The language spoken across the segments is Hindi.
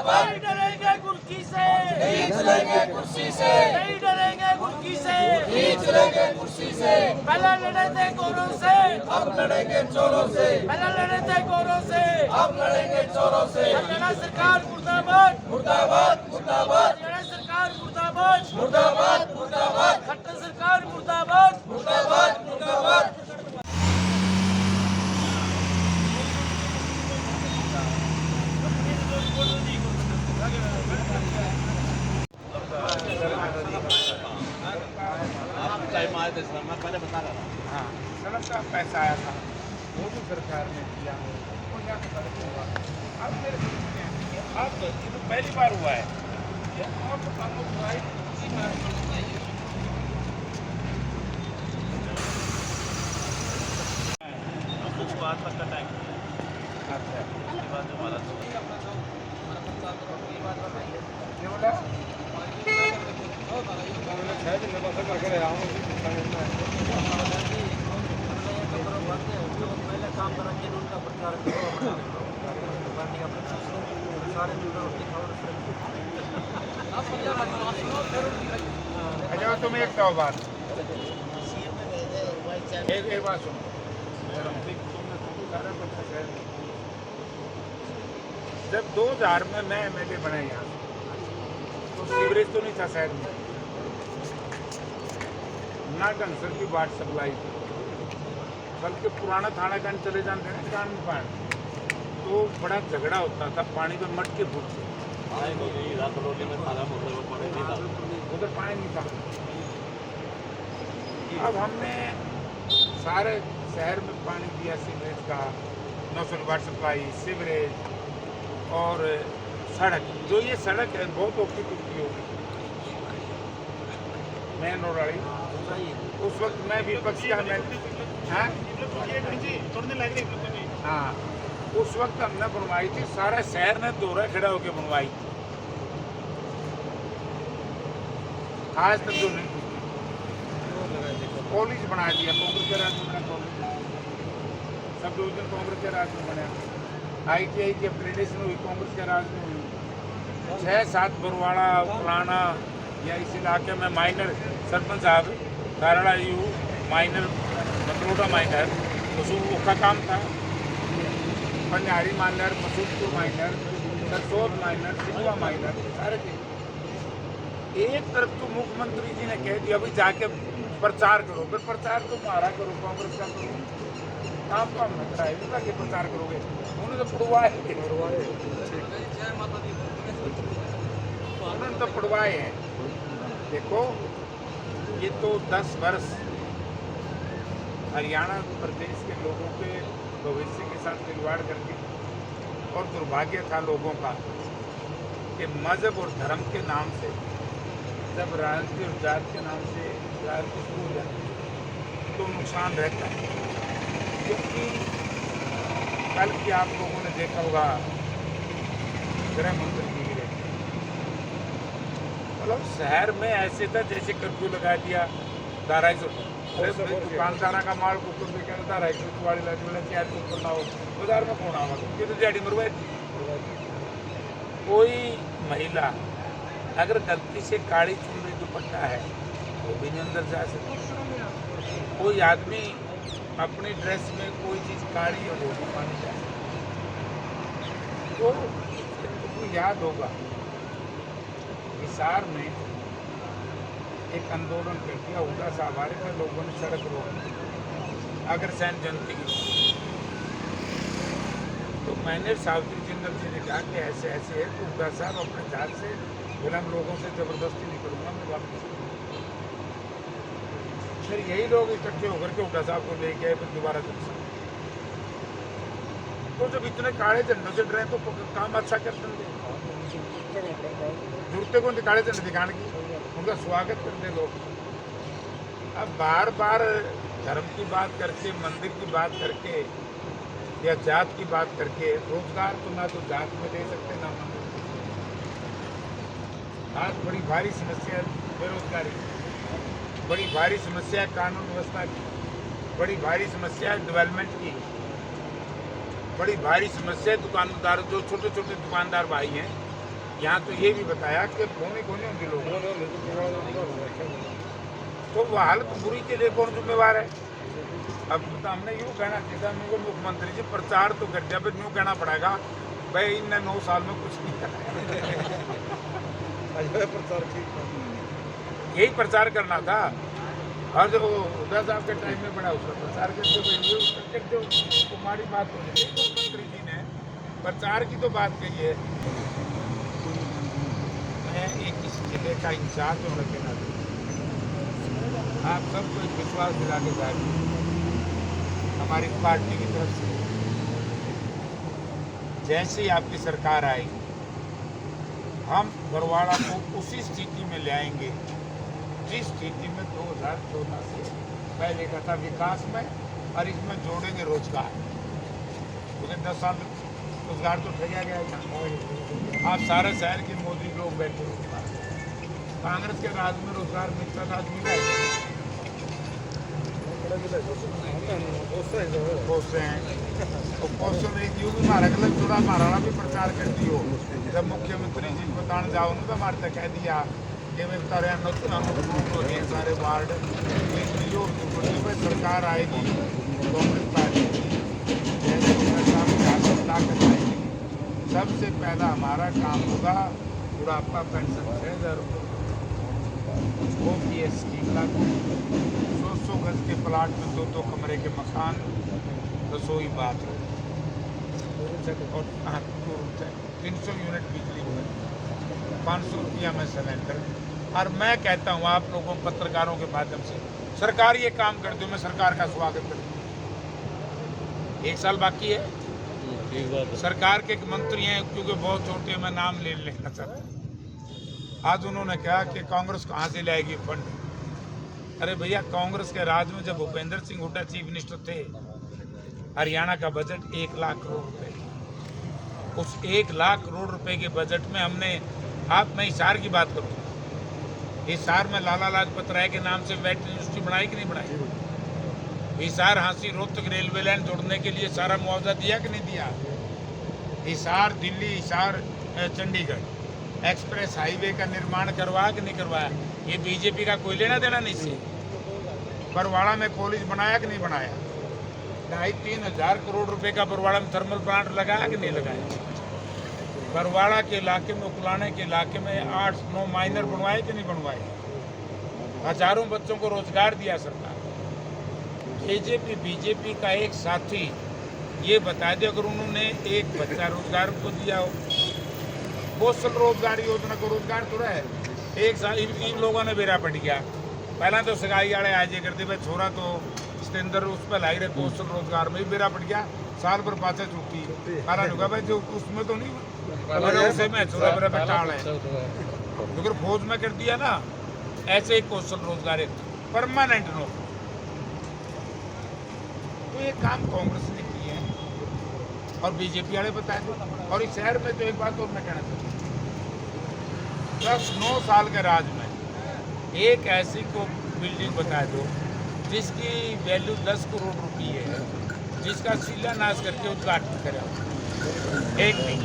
मुर्दाबाद। नहीं डरेंगे कुर्सी से, खींच लेंगे कुर्सी से। नहीं डरेंगे कुर्सी से, खींच लेंगे कुर्सी से। पहले लड़े थे गोरों से, अब लड़ेंगे चोरों से। पहले लड़े थे गोरों से, अब लड़ेंगे चोरों से। हरियाणा सरकार मुर्दाबाद, मुर्दाबाद, मुर्दाबाद। हरियाणा सरकार मुर्दाबाद, मुर्दाबाद, मुर्दाबाद। खट्टर सरकार मुर्दाबाद, मुर्दाबाद, मुर्दाबाद। टाइम आया था इसमें, मैं पहले बता रहा था। हाँ, सड़क का पैसा आया था, मोदी सरकार ने दिया, वो यहाँ सड़क हुआ। अब मेरे समझ में आया कि अब ये तो पहली बार हुआ है, ये और तो कानून हुआ है, इसी बार बताइए। कुछ बात तक का टाइम अच्छा, उसके बाद हमारा ये बोला काम करेंगे उनका प्रचार अच्छा, तुम एक तो बात, एक बात सुनो, जब 2000 में मैं MLA बना यहाँ, तो सीवरेज तो नहीं था शहर में, ना ढंग से की वाटर सप्लाई थी, बल्कि पुराना थाना कान चले जाते हैं कान में पानी, तो बड़ा झगड़ा होता था, पानी में मटके फूटते, उधर पानी नहीं था। अब हमने सारे शहर में पानी दिया, सीवरेज का, 900 वाटर सप्लाई, सीवरेज और सड़क। जो ये सड़क है बहुत ओखी टुकी होगी, मेन रोड वाली। उस वक्त मैं विपक्ष का हाँ, उस वक्त हमने बनवाई थी, सारा शहर ने दोहरा खड़ा होकर बनवाई थी, आज तक जो नहीं कॉलेज बना दिया, कांग्रेस के राज में बना कॉलेज, सब डिवीजन कांग्रेस के राज में बना, ITI की अपग्रेडेशन हुई कांग्रेस के राज में हुई, 6-7 बरवाड़ा पुराना या इस इलाके में माइनर सरपंच साहब धारणा यू माइनर मतलोटा माइनर मसूद का काम था, Panjari minor, Masudpur minor, Sarsod minor, Singwa minor, सारे थे। एक तरफ तो मुख्यमंत्री जी ने कह दिया अभी जाके प्रचार करो, फिर प्रचार तो हमारा करो, कांग्रेस का करो, काम तो हमने कराया, इनका के प्रचार करोगे, उन्होंने तो पड़वाए, उन्होंने तो पड़वाए हैं। देखो, ये तो 10 वर्ष हरियाणा प्रदेश के लोगों के भविष्य के साथ खिलवाड़ करके, और दुर्भाग्य था लोगों का कि मजहब और धर्म के नाम से, जब राजनीति और जात के नाम से राजनीति शुरू हो जाती है तो नुकसान रहता है। क्योंकि कल की आप लोगों ने देखा होगा, गृह मंत्री जी भी रहते, मतलब शहर में ऐसे था जैसे कर्फ्यू लगा दिया, 250 दुकानदारा का माल को कुछ भी कहता 250 वाली लगी बोला चार को करना हो, बाजार में कौन आवा, ये तो दिहाड़ी मरवाई थी। कोई महिला अगर गलती से काली चुनरी दुपट्टा है वो भी नहीं अंदर जा सकती, कोई आदमी अपनी ड्रेस में कोई चीज़ काली है वो भी मानी जा सकती। तो तुमको याद होगा हिसार में एक आंदोलन कर दिया, हुड्डा साहब आ रहे थे, लोगों ने सड़क रोक दी अग्रसेन जयंती की, तो मैंने सावित्री जिंदल जी ने कहा कि ऐसे ऐसे है, तो हुड्डा साहब अपने जात से बोला हम लोगों से जबरदस्ती नहीं करूँगा, मैं वापस। फिर यही लोग इकट्ठे होकर के हुड्डा साहब को ले गए, फिर दोबारा जलसा। तो जब इतने काले झंडों से डरे तो काम अच्छा कर देंगे, जुड़ते को काले झंडे दिखाने की, उनका स्वागत करते लोग। अब बार बार धर्म की बात करके, मंदिर की बात करके या जात की बात करके, रोजगार तो ना तो जात में दे सकते ना मंदिर। आज बड़ी भारी समस्या है बेरोजगारी, बड़ी भारी समस्या है कानून व्यवस्था की, बड़ी भारी समस्या है डेवलपमेंट की, बड़ी भारी समस्या है दुकानदार, जो छोटे छोटे दुकानदार भाई हैं यहाँ तो ये भी बताया कि होने को नहीं होंगे लोग, तो वो हालत बुरी के लिए कौन जिम्मेवार है? अब तो हमने यूँ कहना चाहिए था, मुझे मुख्यमंत्री जी प्रचार तो कर दिया, फिर यूँ कहना पड़ेगा भाई इन 9 साल में कुछ नहीं कराया। यही प्रचार करना था। और जो हुड्डा साहब के टाइम में बड़ा उसका प्रचार करते जो कुमारी बात हो रही है, मुख्यमंत्री जी ने प्रचार की तो बात कही है। मैं एक इस जिले का इंचार्ज होने के नाते आप सबको एक विश्वास दिला के जा रही हमारी पार्टी की तरफ से, जैसे ही आपकी सरकार आएगी हम बरवाड़ा को उसी स्थिति में ले आएंगे जिस स्थिति में 2014 से पहले का था, विकास में, और इसमें जोड़ेंगे रोजगार। क्योंकि 10 साल रोजगार तो ठगा गया था। आप सारे शहर के मोदी लोग बैठे रोजगार, कांग्रेस के राज में रोजगार मिलता था, आज मिला है कौशल यूँ भी मारा गलत जुड़ा महाराणा भी प्रचार कर दियो। जब मुख्यमंत्री जी को बताने जाओ ना तो मारते कह दिया कि मैं बता रहे हो रहे सारे वार्ड सरकार आएगी कांग्रेस पार्टी की, जैसे ताकत आएगी, सबसे पहला हमारा काम होगा बुढ़ापा पेंशन 6,000 रुपये, OPS स्कीम लागू, 100 गज के प्लाट में 2 कमरे के मकान, रसोई बात और 300 यूनिट बिजली, 500 रुपया में सिलेंडर। और मैं कहता हूँ आप लोगों पत्रकारों के माध्यम से, सरकार ये काम कर दो, मैं सरकार का स्वागत करती हूँ। 1 साल बाकी है, सरकार के मंत्री हैं क्योंकि बहुत छोटे, मैं नाम ले लेना चाहता हूँ। आज उन्होंने कहा कि कांग्रेस कहाँ से लाएगी फंड। अरे भैया, कांग्रेस के राज में जब भूपेंद्र सिंह हुड्डा चीफ मिनिस्टर थे, हरियाणा का बजट 1 लाख करोड़ रुपए, उस 1 लाख करोड़ रुपए के बजट में हमने, मैं हिसार की बात करूँ, हिसार में लाला लाजपत राय के नाम से वेट यूनिवर्सिटी बनाई कि नहीं बनाई? हिसार हांसी रोहतक रेलवे लाइन जोड़ने के लिए सारा मुआवजा दिया कि नहीं दिया? हिसार दिल्ली, हिसार चंडीगढ़ एक्सप्रेस हाईवे का निर्माण करवाया कि नहीं करवाया? ये बीजेपी का कोई लेना देना नहीं से। बरवाड़ा में कॉलेज बनाया कि नहीं बनाया? 2,5-3 हज़ार करोड़ रुपए का बरवाड़ा में थर्मल प्लांट लगाया कि नहीं लगाया? बरवाड़ा के इलाके में, उकलाने के इलाके में 8-9 माइनर बनवाए कि नहीं बनवाए? हजारों बच्चों को रोजगार दिया सरकार। बीजेपी का एक साथी ये बता दे अगर उन्होंने एक बच्चा रोजगार को दिया हो। कौशल रोजगार योजना को रोजगार तो रहे, एक साल इन लोगों ने बेरा पट गया। पहला तो सगाई वाले आज करते भाई छोरा तो स्टेंदर उस पर लाई रहे कौशल रोजगार में बेरा पट गया, साल भर पाचा चुकी कारण होगा भाई जो उसमें तो नहीं उसे मैं छोरा मेरा बैठाल है, अगर फौज में कर दिया ना ऐसे ही कौशल रोजगार परमानेंट नौकरी। तो ये काम कांग्रेस ने किए हैं और बीजेपी वाले बताए थे। और इस शहर में तो एक बात और मैं कहना चाहता हूँ, 9 साल के राज में एक ऐसी को बिल्डिंग बता दो जिसकी वैल्यू 10 करोड़ रुपये है, जिसका शिलान्यास करके उद्घाटन करा एक नहीं।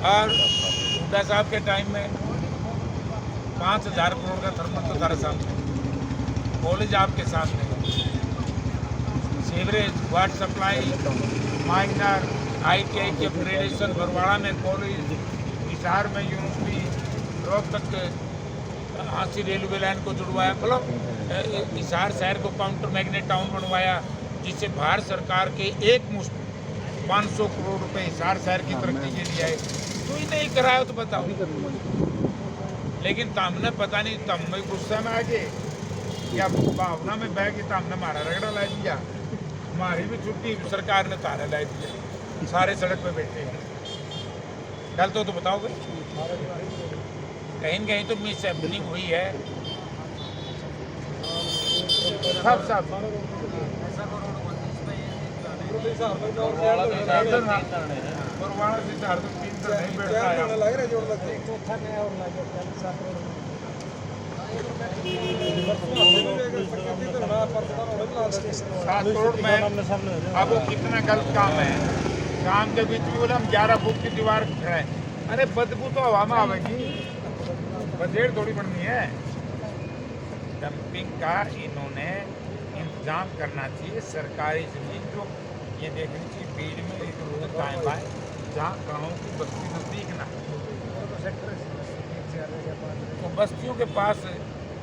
और हुड्डा साहब के टाइम में 5,000 करोड़ का थर्मल तो सारा सामने, कॉलेज आपके सामने, sewerage, water supply, minor, ITI की अपग्रेडेशन, बरवाड़ा में कॉलेज, हिसार में university, Rohtak Hansi railway line को जुड़वाया, मतलब हिसार शहर को काउंटर मैग्नेट टाउन बनवाया, जिससे भारत सरकार के एक मुश्त 500 करोड़ रुपए हिसार शहर की तरक्की के लिए आए। तो ही नहीं कराया तो बताओ। लेकिन हमने पता नहीं, तम गुस्सा में आ गए या भावना में बह के हमने हमारा रगड़ा ला दिया, हमारी भी छुट्टी सरकार ने तारा ला दिया, सारे सड़क पे बैठे हैं। कल तो बताओगे कहीं कहीं तो मिस हैपनिंग हुई है। सब बरवाड़ा से 403 तक नहीं बैठता है। 7 करोड़ में अब वो कितना गलत काम है। काम के बीच में बोले हम 11 फुट की दीवार खड़े, अरे बदबू तो हवा में आवेगी, बजेट थोड़ी बननी है। डंपिंग का इन्होंने इंतजाम करना चाहिए सरकारी जमीन, जो ये देखनी चाहिए भीड़ में एक रोड कायम आए जहाँ गाँव की बस्ती नजदीक ना, तो बस्तियों के पास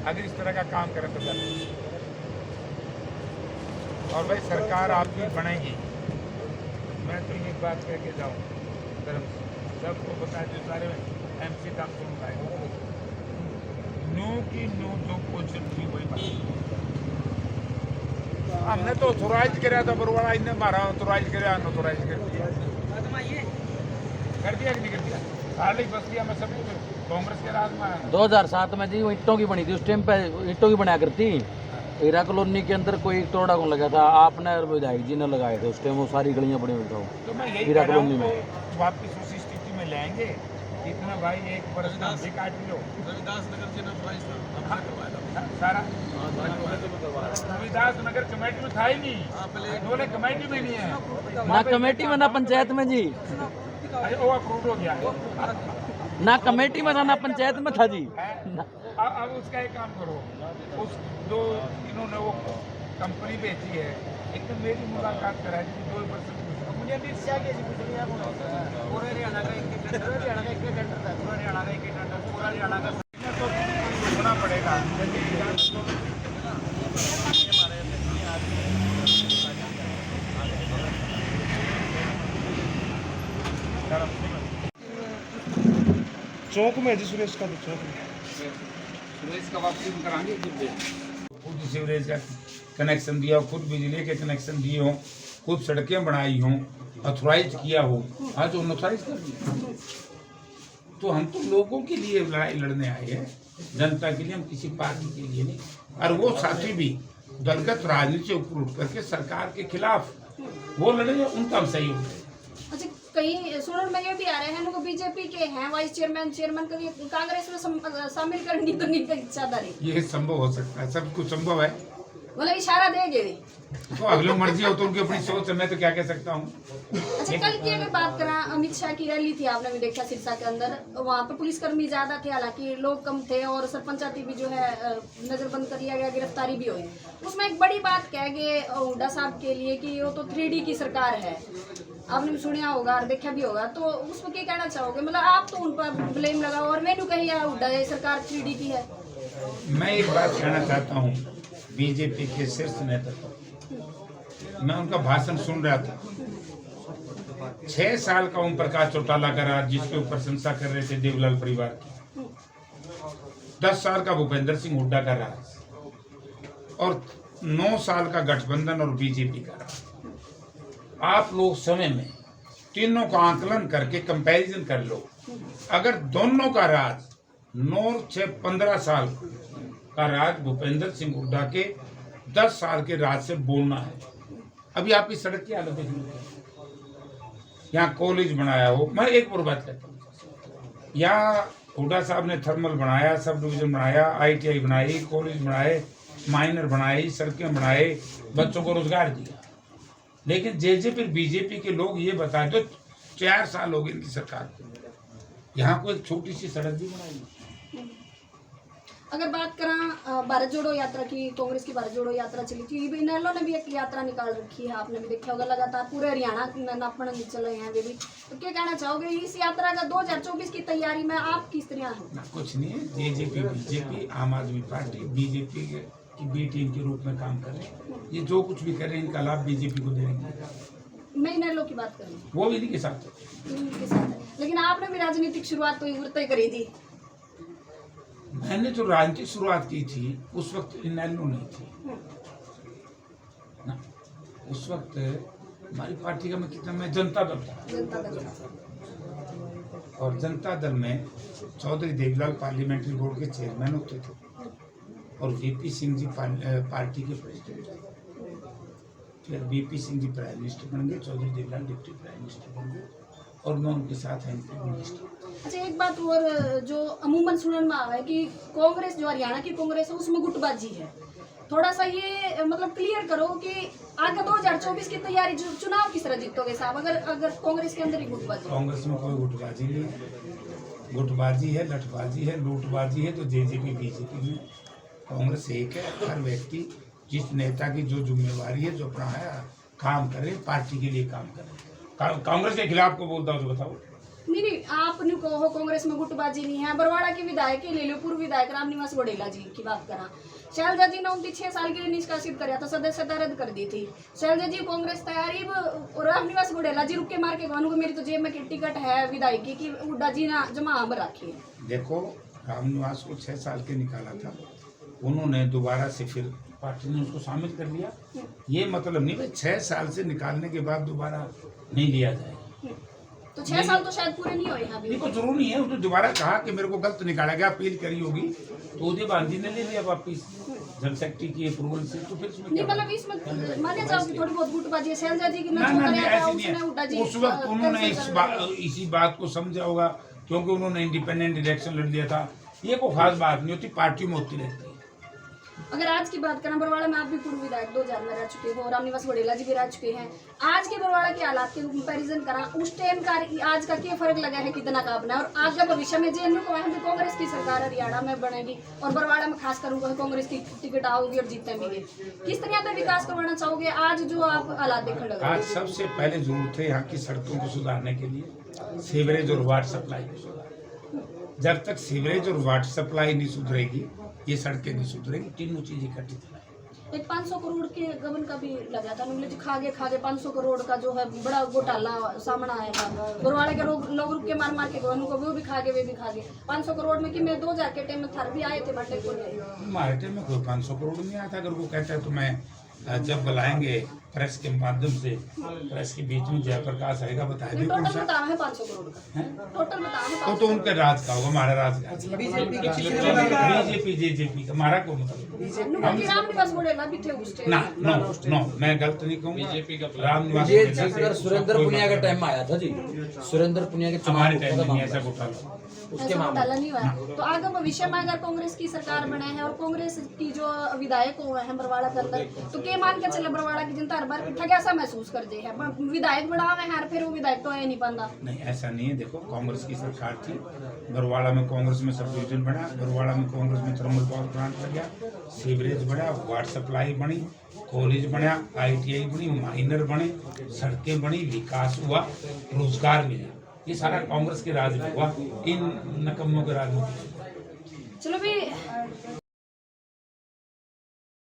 अगर इस तरह का काम करें तो कर। और भाई सरकार आपकी बनेगी, मैं तो ये बात कह के जाऊँ सबको बता दे, सारे MC काम सुनूंगा, नो की नो जो पोजिशन थी वही बात। हमने तो ऑथोराइज कराया था बरवाड़ा, इनने मारा ऑथोराइज कराया, अनऑथोराइज कर दिया कि नहीं कर दिया। हार्ली बस्तियाँ में सब कांग्रेस के राज में 2007 में जी वो ईंटों की बनी थी, उस टाइम पे ईंटों की बनाया करती। हीरा कॉलोनी के अंदर कोई टोड़ा कौन लगा था, आपने और विधायक जी ने लगाए थे उस टाइम, वो सारी गलियां बनी हुई था तो मैं यही हीरा कह रहा हूं, कॉलोनी में। तो वापिस उसी स्थिति में लाएंगे। इतना भाई एक बरस का हमसे काट लो सारा। रविदास नगर कमेटी में था ही नहीं, बोले कमेटी में नहीं है ना कमेटी में ना पंचायत में जी, अरे वो अप्रूव हो गया ना कमेटी में था ना पंचायत में था जी। अब उसका एक काम करो, उस जो इन्होंने वो कंपनी बेची है, एक तो मेरी मुलाकात कराई थी 2% मुझे भी इससे आगे पूरे हरियाणा का एक टेंडर, हरियाणा का एक टेंडर था, पूरा हरियाणा का एक टेंडर, पूरा हरियाणा का तो होना पड़ेगा। चौक में है जी सुरेश का, तो चौक में सुरेश का वापसी कराएंगे, खुद सीवरेज का कनेक्शन दिया हो, खुद बिजली के कनेक्शन दिए हों, खुद सड़कें बनाई हों, ऑथोराइज किया हो, आज तो अनऑथोराइज कर दिया। तो हम तो लोगों के लिए लड़ाई लड़ने आए हैं, जनता के लिए, हम किसी पार्टी के लिए नहीं। और वो साथी भी दलगत राजनीति से ऊपर उठ करके सरकार के खिलाफ वो लड़े, उनका हम सहयोग दें। अच्छा, कहीं सुनने में ये भी आ रहे हैं लोग बीजेपी के हैं वाइस चेयरमैन को कांग्रेस में शामिल करने की तो नहीं इच्छाधारी। ये संभव हो सकता है, सब कुछ संभव है, मतलब इशारा देंगे। तो अगले मर्जी हो तो उनकी अपनी सोच है, मैं तो क्या कह सकता हूँ। अच्छा, कल की अगर बात करें, अमित शाह की रैली थी, आपने भी देखा सिरसा के अंदर, वहाँ पे पुलिसकर्मी ज्यादा थे, हालांकि लोग कम थे, और सरपंचाती भी जो है नजरबंद कर लिया गया, गिरफ्तारी भी हुई। उसमें एक बड़ी बात कह गए हुड्डा साहब के लिए कि वो तो 3D की सरकार है, आपने भी सुना होगा और देखा भी होगा, तो उसमें क्या कहना चाहोगे? मतलब आप तो उन पर ब्लेम लगाओ और मैंने कही हुड्डा सरकार 3D की है। मैं एक बात कहना चाहता हूँ, बीजेपी के शीर्ष नेतृत्व, मैं उनका भाषण सुन रहा था। 6 साल का ओम प्रकाश चौटाला का राज, जिसके ऊपर प्रशंसा कर रहे थे देवलाल परिवार की, 10 साल का भूपेंद्र सिंह हुड्डा का राज, और 9 साल का गठबंधन और बीजेपी का राज। आप लोग समय में तीनों का आकलन करके कंपैरिजन कर लो। अगर दोनों का राज 9-6-15 साल का राज भूपेंद्र सिंह हुड्डा के 10 साल के राज से बोलना है। अभी आप इस सड़क की हालत देख लो, यहाँ कॉलेज बनाया हो, मैं एक और बात कहता हूँ, यहाँ हुड्डा साहब ने थर्मल बनाया, सब डिवीजन बनाया, ITI बनाई, कॉलेज बनाए, माइनर बनाई, सड़कें बनाए, बच्चों को रोजगार दिया। लेकिन जैसे फिर बीजेपी के लोग ये बताए, तो 4 साल हो गए इनकी सरकार को, यहाँ को एक छोटी सी सड़क भी बनाई। अगर बात करें भारत जोड़ो यात्रा की, कांग्रेस की भारत जोड़ो यात्रा चली थी, इनेलो ने भी एक यात्रा निकाल रखी है, आपने भी देखा होगा, लगातार पूरे हरियाणा नापण चले हैं वे भी। तो क्या कहना चाहोगे इस यात्रा का 2024 की तैयारी में आप किस तरह हैं? कुछ नहीं है, जेजेपी बीजेपी आम आदमी पार्टी बीजेपी की बी टीम के रूप में काम कर रहे हैं। ये जो कुछ भी कर रहे हैं, इनका लाभ बीजेपी को देंगे। मैं इनेलो की बात कर रही हूँ, वो इन्हीं के साथ है। इनके साथ है। लेकिन आपने भी राजनीतिक शुरुआत तो उड़ते करी थी। मैंने जो राजनीतिक शुरुआत की थी उस वक्त इनेलो नहीं थी ना, उस वक्त हमारी पार्टी का मैं जनता दल था, और जनता दल में चौधरी देवलाल पार्लियामेंट्री बोर्ड के चेयरमैन होते थे, और VP सिंह जी पार्टी के प्रेसिडेंट थे। फिर VP Singh ji prime minister बन गए, Chaudhary Devilal deputy prime minister बन गए, और मैं उनके साथ MP मिनिस्टर। अच्छा एक बात और जो अमूमन सुनने में आ रहा है कि कांग्रेस जो हरियाणा की कांग्रेस है उसमें गुटबाजी है, थोड़ा सा ये मतलब क्लियर करो कि आगे 2024 की तैयारी चुनाव किस तरह जीतोगे साहब अगर कांग्रेस के अंदर ही गुटबाजी? कांग्रेस में कोई गुटबाजी नहीं है, गुटबाजी है, लठबाजी है, लूटबाजी है तो जेजेपी बीजेपी में। कांग्रेस एक है, हर व्यक्ति जिस नेता की जो जिम्मेवारी है जो अपना है काम करे, पार्टी के लिए काम करे। कांग्रेस के खिलाफ को बोलता हूँ तो बताओ। नहीं आपने कहो कांग्रेस में गुटबाजी नहीं है। बरवाड़ा के विधायक ले लो, पूर्व विधायक रामनिवास घोडेला जी की बात करा, शैलजा जी ने उनकी 6 साल के लिए निष्कासित कराया था, सदस्यता रद्द कर दी थी। शैलजा जी कांग्रेस तैयारी, रामनिवास घोडेला जी रुक के मार के कहूँ मेरी तो जेब में टिकट है विधायक की उड्डा जी ना जमा हम रखी है। देखो रामनिवास को 6 साल के निकाला था, उन्होंने दोबारा से फिर पार्टी ने उसको शामिल कर लिया। ये मतलब नहीं भाई 6 साल से निकालने के बाद दोबारा नहीं लिया जाएगा। तो 6 साल तो शायद पूरे नहीं हुए हैं अभी। नहीं कुछ जरूर नहीं है, उसने दोबारा कहा कि मेरे को गलत निकाला गया, अपील करी होगी तो उदय बांधी ने ले लिया वापिस जल सेक्रेटरी की अप्रूवल से। तो फिर इसमें नहीं क्या मतलब इसमें माने जाओ कि थोड़ी बहुत गुटबाजी है। शैलजा जी की ना ना ना कराया था, ऐसी नहीं उसने उड्डा जी है। उस वक्त उन्होंने इसी बात को समझा होगा क्योंकि उन्होंने इंडिपेंडेंट इलेक्शन लड़ लिया था। ये कोई खास बात नहीं होती, पार्टी में होती रहती है। अगर आज की बात करें, बरवाड़ा में आप भी पूर्व विधायक 2000 में रह चुके हो, रामनिवास घोडेला जी भी रह चुके हैं। आज के बरवाड़ा के हालात के कंपैरिजन करा उस टाइम का आज का क्या फर्क लगा है, कितना का अपना, और आगे भविष्य में जेएनयू को है कांग्रेस की सरकार हरियाणा में बनेगी और बरवाड़ा में खास करूंगा कांग्रेस की टिकट आओगी और जीतेंगे, किस तरह का विकास करवाना चाहोगे आज जो आप हालात देखने लगे? आज सबसे पहले जरूरत है यहाँ की सड़कों को सुधारने के लिए सीवरेज और वाटर सप्लाई को सुधारना। जब तक सीवरेज और वाटर सप्लाई नहीं सुधरेगी, ये सड़कें नहीं सुधरेगी, तीनों चीज इकट्ठी चलाएंगे। एक 500 करोड़ के गबन का भी लगा था, जी खागे 500 करोड़ का जो है बड़ा घोटाला सामने आया था। बरवाड़े के लोग रुक के मार के गवन को वो भी खागे 500 करोड़ में कि मैं 2000 के टाइम में थर भी आए थे बाटे को। हमारे टाइम में कोई 500 करोड़ नहीं आया था। अगर वो कहता है तो मैं जब बुलाएंगे प्रेस के माध्यम से, प्रेस के बीच में जयप्रकाश आएगा बता दें। टोटल बताया है 500 करोड़ का, टोटल बताया है तो उनका राज का होगा, हमारा राज का बीजेपी जेजेपी का हमारा को मतलब रामनिवास घोडेला भी थे उस टाइम। ना नो मैं गलत नहीं कहूँगा। बीजेपी का रामनिवास ये जिक्र सुरेंद्र पुनिया के टाइम में आया था जी, सुरेंद्र पुनिया के हमारे टाइम में नहीं ऐसा घोटाला ऐसा घोटाला नहीं हुआ। तो आगे भविष्य में अगर कांग्रेस की सरकार बने है और कांग्रेस की जो विधायक हुए हैं बरवाड़ा के अंदर, तो क्या मान के चले बरवाड़ा की जनता हर बार पिट्ठा कैसा महसूस कर दे है? विधायक बड़ा है हर फिर वो विधायक तो है नहीं पाता। नहीं ऐसा नहीं है। देखो कांग्रेस की सरकार थी, बरवाड़ा में कांग्रेस में सब डिवीजन बना, बरवाड़ा में कांग्रेस में थर्मल पावर प्लांट लग गया, सीवरेज बढ़ा, वाटर सप्लाई बनी, कॉलेज बना, ITI बनी, माइनर बने, सड़कें बनी, विकास हुआ, रोजगार मिला। ये सारा कांग्रेस के राज में हुआ, इन नकम्मों के राज में। चलो भी